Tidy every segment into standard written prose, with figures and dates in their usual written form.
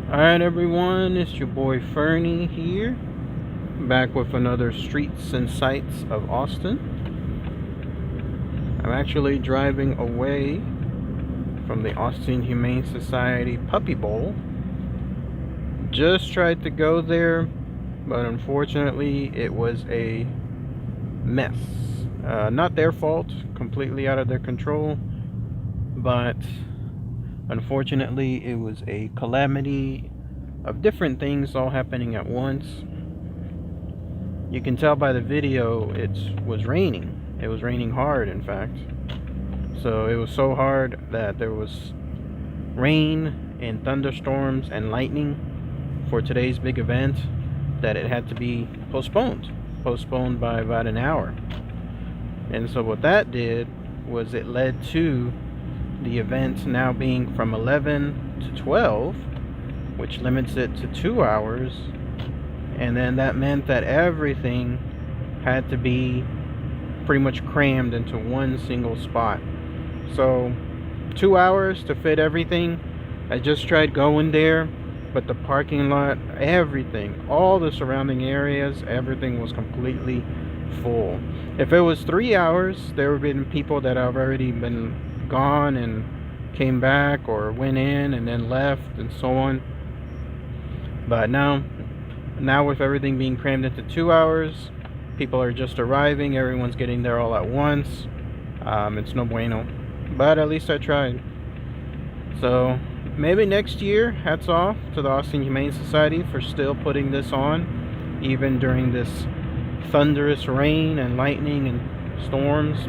Alright everyone, it's your boy Fernie here, back with another Streets and Sights of Austin. I'm actually driving away from the Austin Humane Society Puppy Bowl. Just tried to go there, but unfortunately it was a mess. Not their fault, completely out of their control, but unfortunately it was a calamity of different things all happening at once. You can tell by the video it was raining. It was raining hard, in fact. So it was so hard that there was rain and thunderstorms and lightning for today's big event that it had to be postponed by about an hour. And so what that did was it led to the event now being from 11 to 12, which limits it to 2 hours. And then that meant that everything had to be pretty much crammed into one single spot. So 2 hours to fit everything. I just tried going there, but the parking lot, everything, all the surrounding areas, everything was completely full. If it was 3 hours, there would have been people that have already been gone and came back or went in and then left and so on. But now with everything being crammed into 2 hours, people are just arriving, everyone's getting there all at once. It's no bueno, but at least I tried. So maybe next year, hats off to the Austin Humane Society for still putting this on even during this thunderous rain and lightning and storms.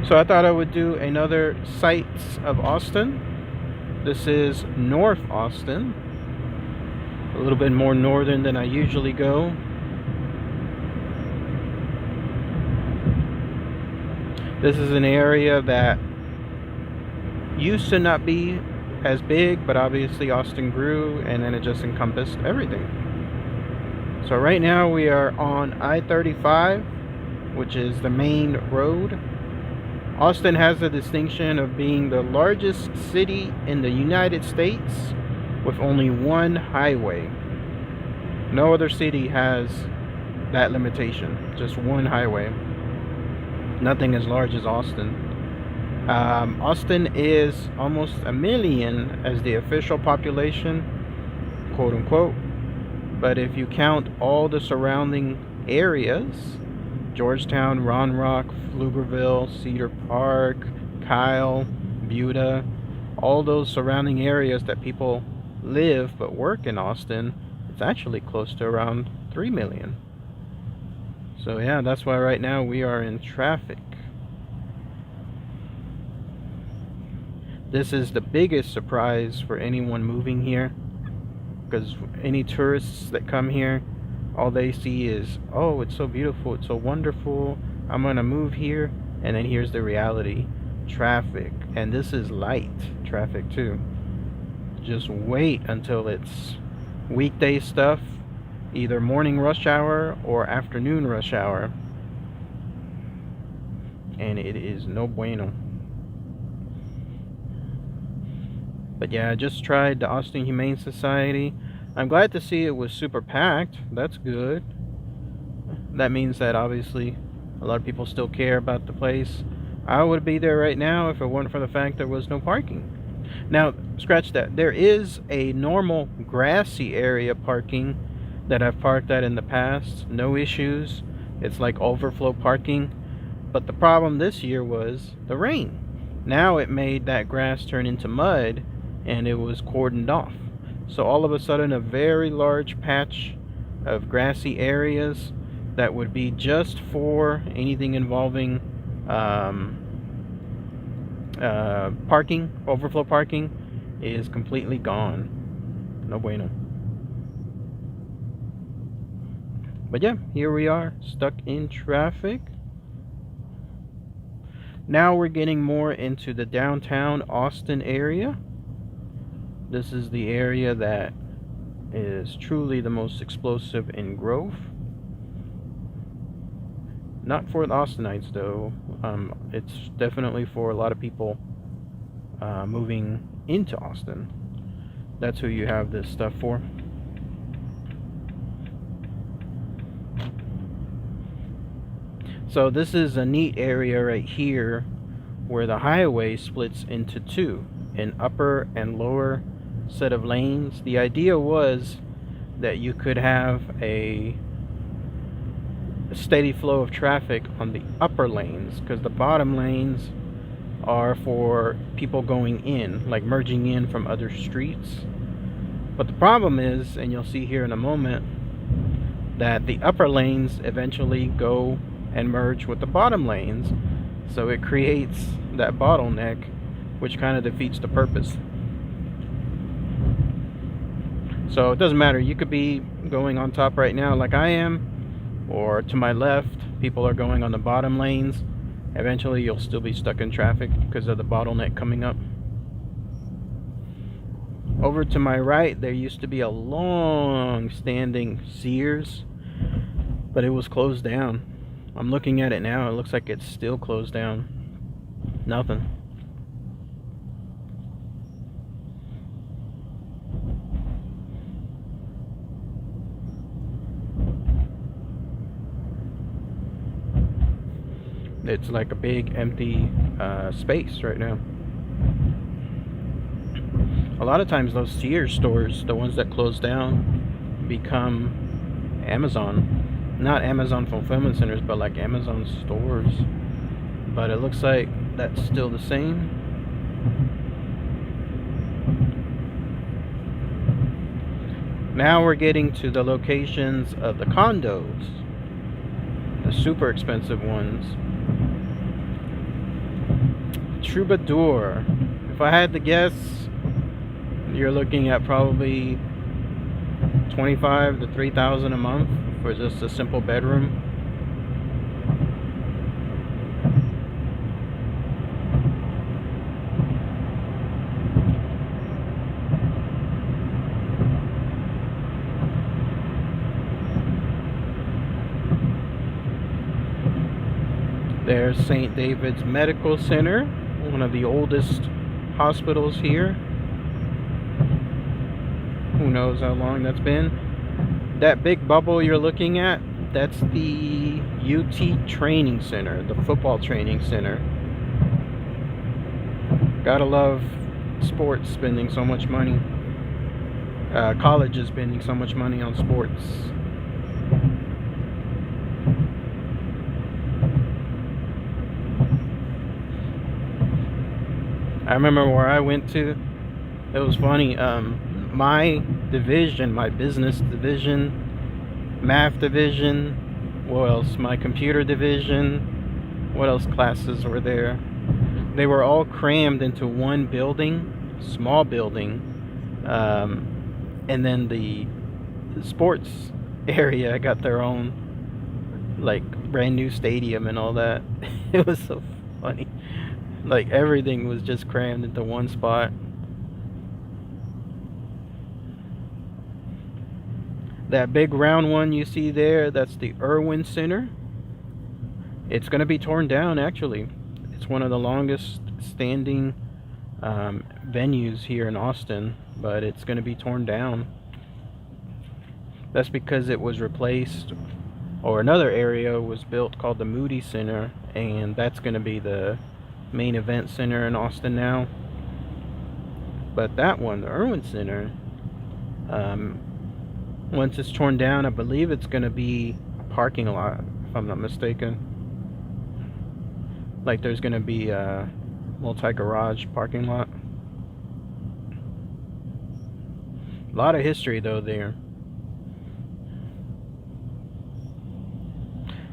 So I thought I would do another Sights of Austin. This is North Austin, a little bit more northern than I usually go. This is an area that used to not be as big, but obviously Austin grew and then it just encompassed everything. So right now we are on I-35, which is the main road. Austin has the distinction of being the largest city in the United States with only one highway. No other city has that limitation, just one highway. Nothing as large as Austin. Austin is almost 1 million as the official population, quote unquote. But if you count all the surrounding areas, Georgetown, Round Rock, Pflugerville, Cedar Park, Kyle, Buda, all those surrounding areas that people live but work in Austin, it's actually close to around 3 million. So yeah, that's why right now we are in traffic. This is the biggest surprise for anyone moving here, because any tourists that come here, all they see is, oh, it's so beautiful, it's so wonderful, I'm gonna move here. And then here's the reality: traffic. And this is light traffic too. Just wait until it's weekday stuff, either morning rush hour or afternoon rush hour, and it is no bueno. But yeah, I just tried the Austin Humane Society. I'm glad to see it was super packed. That's good. That means that obviously a lot of people still care about the place. I would be there right now if it weren't for the fact there was no parking. Now, scratch that. There is a normal grassy area parking that I've parked at in the past. No issues. It's like overflow parking. But the problem this year was the rain. Now it made that grass turn into mud and it was cordoned off. So all of a sudden a very large patch of grassy areas that would be just for anything involving parking, overflow parking, is completely gone. No bueno. But yeah, here we are, stuck in traffic. Now we're getting more into the downtown Austin area. This is the area that is truly the most explosive in growth. Not for the Austinites though. It's definitely for a lot of people moving into Austin. That's who you have this stuff for. So this is a neat area right here where the highway splits into two, an upper and lower set of lanes. The idea was that you could have a steady flow of traffic on the upper lanes, because the bottom lanes are for people going in, like merging in from other streets. But the problem is, and you'll see here in a moment, that the upper lanes eventually go and merge with the bottom lanes, so it creates that bottleneck, which kind of defeats the purpose. So it doesn't matter, you could be going on top right now like I am, or to my left, people are going on the bottom lanes. Eventually you'll still be stuck in traffic because of the bottleneck coming up. Over to my right, there used to be a long standing Sears, but it was closed down. I'm looking at it now, it looks like it's still closed down. Nothing. It's like a big empty space right now. A lot of times those Sears stores, the ones that close down, become Amazon. Not Amazon fulfillment centers, but like Amazon stores. But it looks like that's still the same. Now we're getting to the locations of the condos, the super expensive ones. Troubadour. If I had to guess, you're looking at probably $25,000 to $3,000 a month for just a simple bedroom. There's St. David's Medical Center, one of the oldest hospitals here. Who knows how long that's been. That big bubble you're looking at, that's the UT Training Center, the football training center. Gotta love sports spending so much money. Colleges spending so much money on sports. I remember where I went to, it was funny, my division, my business division, math division, what else, my computer division, what else classes were there? They were all crammed into one building, small building, and then the sports area got their own, like, brand new stadium and all that. It was so funny. Like, everything was just crammed into one spot. That big round one you see there, that's the Irwin Center. It's going to be torn down, actually. It's one of the longest standing venues here in Austin, but it's going to be torn down. That's because it was replaced, or another area was built called the Moody Center, and that's going to be the main event center in Austin now. But that one, the Irwin Center, once it's torn down, I believe it's going to be a parking lot, if I'm not mistaken. Like, there's going to be a multi-garage parking lot. A lot of history though there.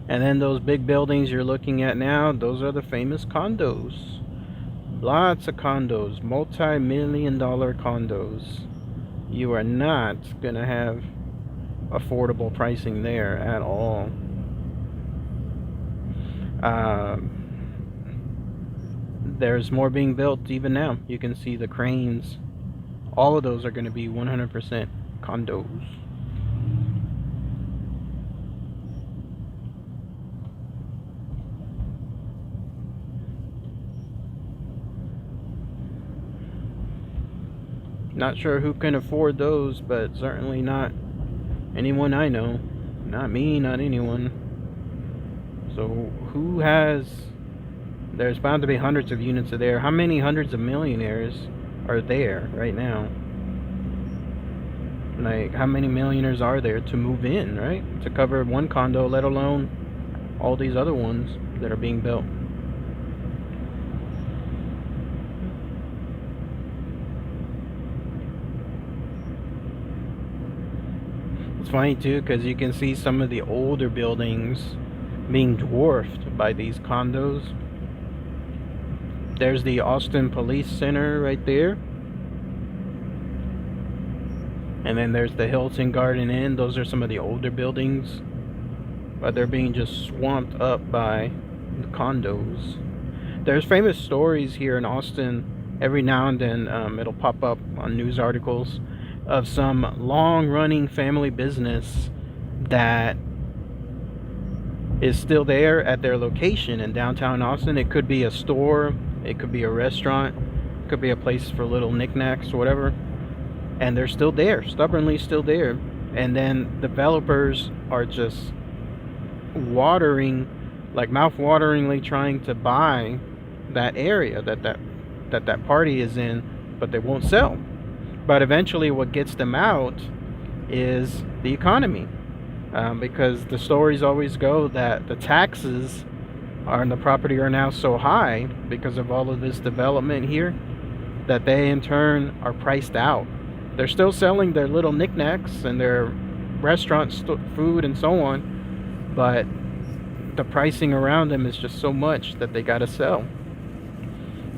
And then those big buildings you're looking at now, those are the famous condos. Lots of condos, multi-million-dollar condos. You are not gonna have affordable pricing there at all. There's more being built even now. You can see the cranes. All of those are going to be 100% condos. Not sure who can afford those, but certainly not anyone I know. Not me, not anyone. So who has... There's bound to be hundreds of units of there. How many hundreds of millionaires are there right now? Like, how many millionaires are there to move in, right? To cover one condo, let alone all these other ones that are being built. It's funny too, because you can see some of the older buildings being dwarfed by these condos. There's the Austin Police Center right there. And then there's the Hilton Garden Inn. Those are some of the older buildings. But they're being just swamped up by the condos. There's famous stories here in Austin. Every now and then it'll pop up on news articles of some long-running family business that is still there at their location in downtown Austin. It could be a store, it could be a restaurant, it could be a place for little knickknacks or whatever, and they're still there, stubbornly still there. And then developers are just mouth-wateringly trying to buy that area that party is in, but they won't sell. But eventually what gets them out is the economy, because the stories always go that the taxes on the property are now so high because of all of this development here that they in turn are priced out. They're still selling their little knickknacks and their restaurant food and so on, but the pricing around them is just so much that they gotta sell.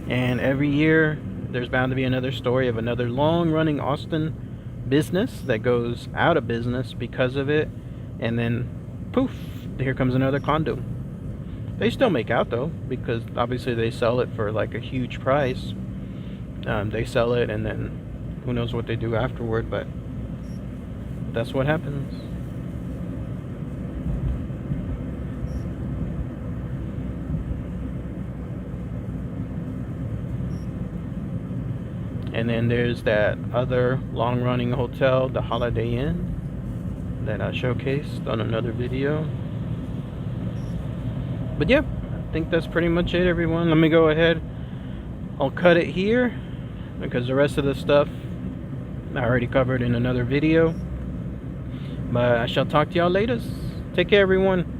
And every year there's bound to be another story of another long-running Austin business that goes out of business because of it, and then poof, here comes another condo. They still make out though, because obviously they sell it for like a huge price. They sell it and then who knows what they do afterward, but that's what happens. And then there's that other long-running hotel, the Holiday Inn, that I showcased on another video. But yeah, I think that's pretty much it, everyone. Let me go ahead. I'll cut it here because the rest of the stuff I already covered in another video. But I shall talk to y'all later. Take care, everyone.